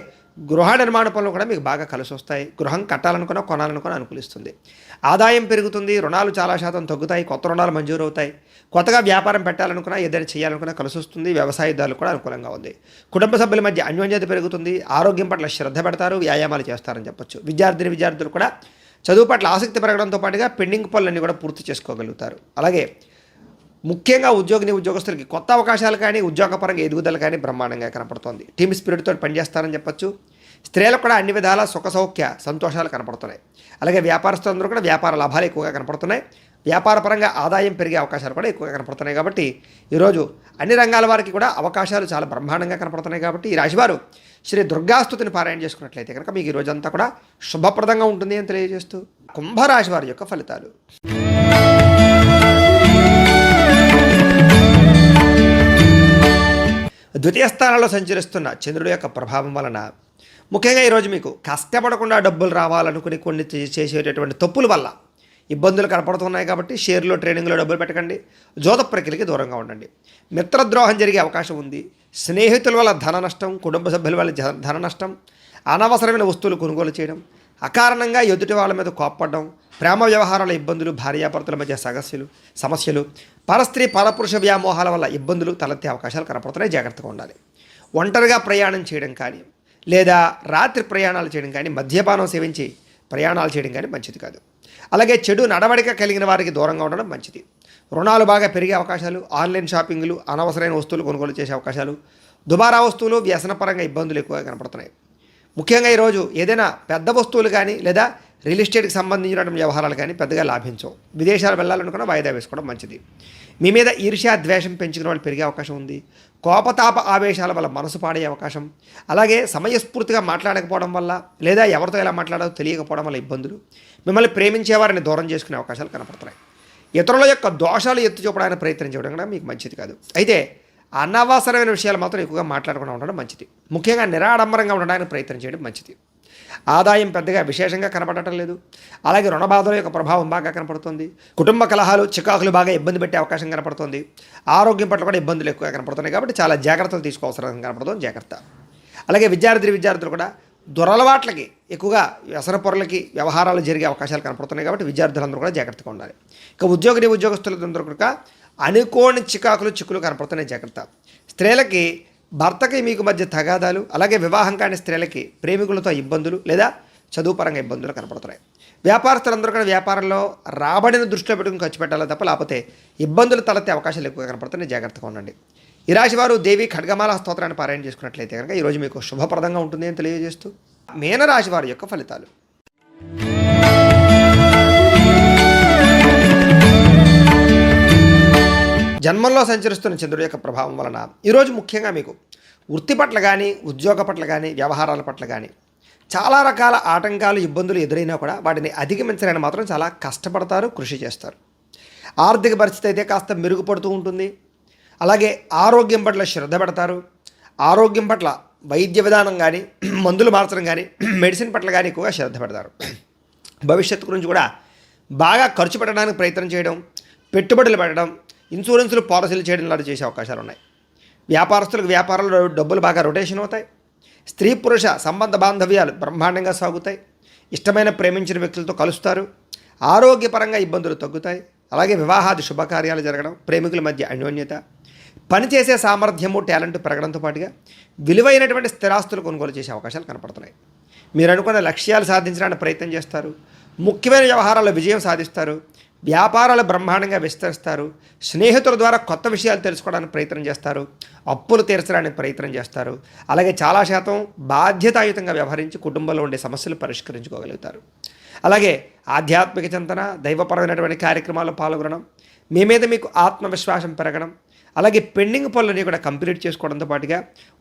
గృహ నిర్మాణ పనులు కూడా మీకు బాగా కలిసి వస్తాయి. గృహం కట్టాలనుకున్నా కొనాలనుకున్నా అనుకూలిస్తుంది. ఆదాయం పెరుగుతుంది. రుణాలు చాలా శాతం తగ్గుతాయి. కొత్త రుణాలు మంజూరు అవుతాయి. కొత్తగా వ్యాపారం పెట్టాలనుకున్నా, ఏదైనా చేయాలనుకున్నా కలిసి వస్తుంది. వ్యవసాయదారులు కూడా అనుకూలంగా ఉంది. కుటుంబ సభ్యుల మధ్య అన్యోన్యత పెరుగుతుంది. ఆరోగ్యం పట్ల శ్రద్ధ పెడతారు, వ్యాయామాలు చేస్తారని చెప్పొచ్చు. విద్యార్థులు కూడా చదువు పట్ల ఆసక్తి పెరగడంతో పాటుగా పెండింగ్ పనులన్నీ కూడా పూర్తి చేసుకోగలుగుతారు. అలాగే ముఖ్యంగా ఉద్యోగస్తులకి కొత్త అవకాశాలు కానీ ఉద్యోగపరంగా ఎదుగుదల కానీ బ్రహ్మాండంగా కనపడుతోంది. టీమ్ స్పిరిట్తో పనిచేస్తారని చెప్పొచ్చు. స్త్రీలకు కూడా అన్ని విధాల సుఖ సౌఖ్య సంతోషాలు కనపడుతున్నాయి. అలాగే వ్యాపారస్తులందరూ కూడా వ్యాపార లాభాలు ఎక్కువగా కనపడుతున్నాయి. వ్యాపారపరంగా ఆదాయం పెరిగే అవకాశాలు కూడా ఎక్కువగా కనపడుతున్నాయి. కాబట్టి ఈరోజు అన్ని రంగాల వారికి కూడా అవకాశాలు చాలా బ్రహ్మాండంగా కనపడుతున్నాయి. కాబట్టి ఈ రాశివారు శ్రీ దుర్గాస్తుతిని పారాయణ చేసుకున్నట్లయితే కనుక మీకు ఈ రోజంతా కూడా శుభప్రదంగా ఉంటుంది అని తెలియజేస్తూ కుంభరాశి వారి యొక్క ఫలితాలు. ద్వితీయ స్థానంలో సంచరిస్తున్న చంద్రుడి యొక్క ప్రభావం వలన ముఖ్యంగా ఈరోజు మీకు కష్టపడకుండా డబ్బులు రావాలనుకుని కొన్ని చేసేటటువంటి తప్పుల వల్ల ఇబ్బందులు కనపడుతున్నాయి. కాబట్టి షేర్లో, ట్రేడింగ్లో డబ్బులు పెట్టకండి. జోద ప్రక్రియకి దూరంగా ఉండండి. మిత్రద్రోహం జరిగే అవకాశం ఉంది. స్నేహితుల వల్ల ధన నష్టం, కుటుంబ సభ్యుల వల్ల ధన నష్టం, అనవసరమైన వస్తువులు కొనుగోలు చేయడం, అకారణంగా ఎదుటి వాళ్ళ మీద కోప్పడడం, ప్రేమ వ్యవహారాల ఇబ్బందులు, భార్యాభర్తల మధ్య సమస్యలు, పరస్త్రీ పరపురుష వ్యామోహాల వల్ల ఇబ్బందులు తలెత్తే అవకాశాలు కనపడుతున్నాయి. జాగ్రత్తగా ఉండాలి. ఒంటరిగా ప్రయాణం చేయడం కానీ లేదా రాత్రి ప్రయాణాలు చేయడం కానీ, మద్యపానం సేవించి ప్రయాణాలు చేయడం కానీ మంచిది కాదు. అలాగే చెడు నడవడిక కలిగిన వారికి దూరంగా ఉండడం మంచిది. రుణాలు బాగా పెరిగే అవకాశాలు, ఆన్లైన్ షాపింగ్లు, అనవసరమైన వస్తువులు కొనుగోలు చేసే అవకాశాలు, దుబారా వస్తువులు, వ్యసనపరంగా ఇబ్బందులు ఎక్కువగా కనపడుతున్నాయి. ముఖ్యంగా ఈరోజు ఏదైనా పెద్ద వస్తువులు కానీ లేదా రియల్ ఎస్టేట్కి సంబంధించిన వ్యవహారాలు కానీ పెద్దగా లాభించవు. విదేశాలు వెళ్ళాలనుకున్న వాయిదా వేసుకోవడం మంచిది. మీ మీద ఈర్ష్య, ద్వేషం పెంచుకునే వాళ్ళు పెరిగే అవకాశం ఉంది. కోపతాప ఆవేశాల వల్ల మనసు పాడే అవకాశం, అలాగే సమయస్ఫూర్తిగా మాట్లాడకపోవడం వల్ల లేదా ఎవరితో ఎలా మాట్లాడాలో తెలియకపోవడం వల్ల ఇబ్బందులు, మిమ్మల్ని ప్రేమించేవారిని దూరం చేసుకునే అవకాశాలు కనపడుతున్నాయి. ఇతరుల యొక్క దోషాలు ఎత్తి చూపడానికి ప్రయత్నం చేయడం కూడా మీకు మంచిది కాదు. అయితే అనవసరమైన విషయాలు మాత్రం ఎక్కువగా మాట్లాడకుండా ఉండడం మంచిది. ముఖ్యంగా నిరాడంబరంగా ఉండడానికి ప్రయత్నం చేయడం మంచిది. ఆదాయం పెద్దగా విశేషంగా కనపడటం లేదు. అలాగే రుణ బాధల యొక్క ప్రభావం బాగా కనపడుతుంది. కుటుంబ కలహాలు, చికాకులు బాగా ఇబ్బంది పెట్టే అవకాశం కనపడుతుంది. ఆరోగ్యం పట్ల కూడా ఇబ్బందులు ఎక్కువగా కనపడుతున్నాయి. కాబట్టి చాలా జాగ్రత్తలు తీసుకోవాల్సిన కనపడుతుంది. జాగ్రత్త. అలాగే విద్యార్థులు కూడా దురలవాట్లకి ఎక్కువగా వ్యసన పొరలకి వ్యవహారాలు జరిగే అవకాశాలు కనపడుతున్నాయి. కాబట్టి విద్యార్థులందరూ కూడా జాగ్రత్తగా ఉండాలి. ఇక ఉద్యోగస్తులందరూ కూడా అనుకోని చిక్కులు కనపడుతున్నాయి. జాగ్రత్త. స్త్రీలకి భర్తకి మీకు మధ్య తగాదాలు, అలాగే వివాహం కాని స్త్రీలకి ప్రేమికులతో ఇబ్బందులు లేదా చదువుపరంగా ఇబ్బందులు కనపడుతున్నాయి. వ్యాపారస్తులందరూ కూడా వ్యాపారంలో రాబడిని దృష్టిలో పెట్టుకుని ఖర్చు పెట్టాలి తప్ప లేకపోతే ఇబ్బందులు తలెత్తే అవకాశాలు ఎక్కువగా కనపడుతున్నాయి. జాగ్రత్తగా ఉండండి. ఈ రాశి వారు దేవి ఖడ్గమాల స్తోత్రాన్ని పారాయణ చేసుకున్నట్లయితే కనుక ఈరోజు మీకు శుభప్రదంగా ఉంటుంది అని తెలియజేస్తూ మీనరాశి వారి యొక్క ఫలితాలు. జన్మంలో సంచరిస్తున్న చంద్రుడి యొక్క ప్రభావం వలన ఈరోజు ముఖ్యంగా మీకు వృత్తి పట్ల కానీ, ఉద్యోగ పట్ల కానీ, వ్యవహారాల పట్ల కానీ చాలా రకాల ఆటంకాలు, ఇబ్బందులు ఎదురైనా కూడా వాటిని అధిగమించడానికి మాత్రం చాలా కష్టపడతారు, కృషి చేస్తారు. ఆర్థిక పరిస్థితి అయితే కాస్త మెరుగుపడుతూ ఉంటుంది. అలాగే ఆరోగ్యం పట్ల శ్రద్ధ పెడతారు. ఆరోగ్యం పట్ల వైద్య విధానం కానీ, మందులు మార్చడం కానీ, మెడిసిన్ పట్ల కానీ ఎక్కువగా శ్రద్ధ పెడతారు. భవిష్యత్తు గురించి కూడా బాగా ఖర్చు పెట్టడానికి ప్రయత్నం చేయడం, పెట్టుబడులు పెట్టడం, ఇన్సూరెన్సులు, పాలసీలు చేయడం లాంటి చేసే అవకాశాలు ఉన్నాయి. వ్యాపారస్తులకు వ్యాపారాల్లో డబ్బులు బాగా రొటేషన్ అవుతాయి. స్త్రీ పురుష సంబంధ బాంధవ్యాలు బ్రహ్మాండంగా సాగుతాయి. ఇష్టమైన ప్రేమించిన వ్యక్తులతో కలుస్తారు. ఆరోగ్యపరంగా ఇబ్బందులు తగ్గుతాయి. అలాగే వివాహాది శుభకార్యాలు జరగడం, ప్రేమికుల మధ్య అన్యోన్యత, పనిచేసే సామర్థ్యము, టాలెంట్ పెరగడంతో పాటుగా విలువైనటువంటి స్థిరాస్తులు కొనుగోలు చేసే అవకాశాలు కనపడుతున్నాయి. మీరు అనుకున్న లక్ష్యాలు సాధించడానికి ప్రయత్నం చేస్తారు. ముఖ్యమైన వ్యవహారాల్లో విజయం సాధిస్తారు. వ్యాపారాలు బ్రహ్మాండంగా విస్తరిస్తారు. స్నేహితుల ద్వారా కొత్త విషయాలు తెలుసుకోవడానికి ప్రయత్నం చేస్తారు. అప్పులు తీర్చడానికి ప్రయత్నం చేస్తారు. అలాగే చాలా శాతం బాధ్యతాయుతంగా వ్యవహరించి కుటుంబంలో ఉండే సమస్యలు పరిష్కరించుకోగలుగుతారు. అలాగే ఆధ్యాత్మిక చింతన, దైవపరమైనటువంటి కార్యక్రమాల్లో పాల్గొనడం, మీ మీద మీకు ఆత్మవిశ్వాసం పెరగడం, అలాగే పెండింగ్ పనులని కూడా కంప్లీట్ చేసుకోవడంతో పాటుగా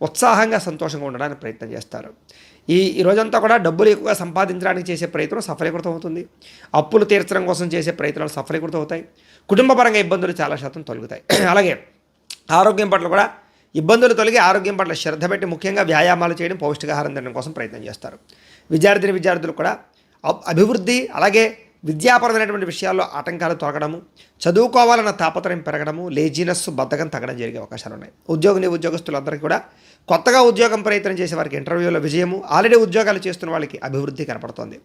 ఉత్సాహంగా, సంతోషంగా ఉండడానికి ప్రయత్నం చేస్తారు. ఈ రోజంతా కూడా డబ్బులు ఎక్కువగా సంపాదించడానికి చేసే ప్రయత్నం సఫలీకృతం అవుతుంది. అప్పులు తీర్చడం కోసం చేసే ప్రయత్నాలు సఫలీకృతం అవుతాయి. కుటుంబపరంగా ఇబ్బందులు చాలా శాతం తొలగుతాయి. అలాగే ఆరోగ్యం పట్ల కూడా ఇబ్బందులు తొలగి ఆరోగ్యం పట్ల శ్రద్ధ పెట్టి ముఖ్యంగా వ్యాయామాలు చేయడం, పౌష్టికాహారం తినడం కోసం ప్రయత్నం చేస్తారు. విద్యార్థులు కూడా అభివృద్ధి, అలాగే విద్యాపరమైనటువంటి విషయాల్లో ఆటంకాలు తొలగడము, చదువుకోవాలన్న తాపత్రయం పెరగడము, లేజీనెస్, బద్ధకం తగ్గడం జరిగే అవకాశాలు ఉన్నాయి. ఉద్యోగస్తులందరికీ కూడా కొత్తగా ఉద్యోగం ప్రయత్నం చేసే వారికి ఇంటర్వ్యూలో విజయము, ఆల్రెడీ ఉద్యోగాలు చేస్తున్న వాళ్ళకి అభివృద్ధి కనపడుతోంది.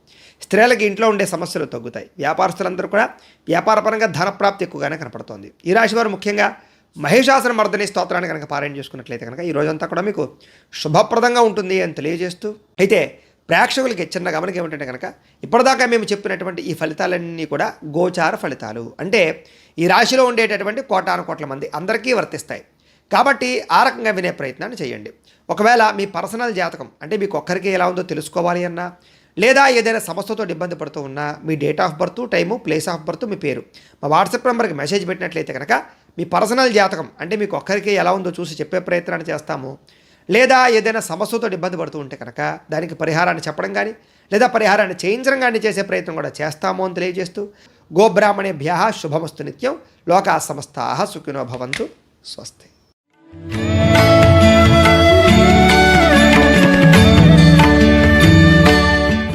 స్త్రీలకి ఇంట్లో ఉండే సమస్యలు తగ్గుతాయి. వ్యాపారస్తులందరూ కూడా వ్యాపారపరంగా ధనప్రాప్తి ఎక్కువగానే కనపడుతోంది. ఈ రాశి వారు ముఖ్యంగా మహిషాసుర మర్దిని స్తోత్రాన్ని కనుక పారాయణ చేసుకున్నట్లయితే కనుక ఈ రోజంతా కూడా మీకు శుభప్రదంగా ఉంటుంది అని తెలియజేస్తూ, అయితే ప్రేక్షకులకి చిన్న గమనిక ఏమిటంటే కనుక ఇప్పటిదాకా మేము చెప్పినటువంటి ఈ ఫలితాలన్నీ కూడా గోచార ఫలితాలు, అంటే ఈ రాశిలో ఉండేటటువంటి కోటాను కోట్ల మంది అందరికీ వర్తిస్తాయి. కాబట్టి ఆ రకంగా వినే ప్రయత్నాన్ని చేయండి. ఒకవేళ మీ పర్సనల్ జాతకం అంటే మీకు ఒక్కరికి ఎలా ఉందో తెలుసుకోవాలి అన్నా, లేదా ఏదైనా సమస్యతో ఇబ్బంది పడుతూ ఉన్నా, మీ date of birth, time, place of birth, మీ పేరు మా వాట్సాప్ నెంబర్కి మెసేజ్ పెట్టినట్లయితే కనుక మీ పర్సనల్ జాతకం అంటే మీకు ఒక్కరికి ఎలా ఉందో చూసి చెప్పే ప్రయత్నాన్ని చేస్తాము. లేదా ఏదైనా సమస్యతో ఇబ్బంది పడుతూ ఉంటే కనుక దానికి పరిహారాన్ని చెప్పడం కానీ, లేదా పరిహారాన్ని చేయించడం కానీ చేసే ప్రయత్నం కూడా చేస్తాము అని తెలియజేస్తూ, గోబ్రాహ్మణేభ్యః శుభమస్తు నిత్యం, లోకా సమస్తాః సుఖినో భవంతు. స్వస్తి.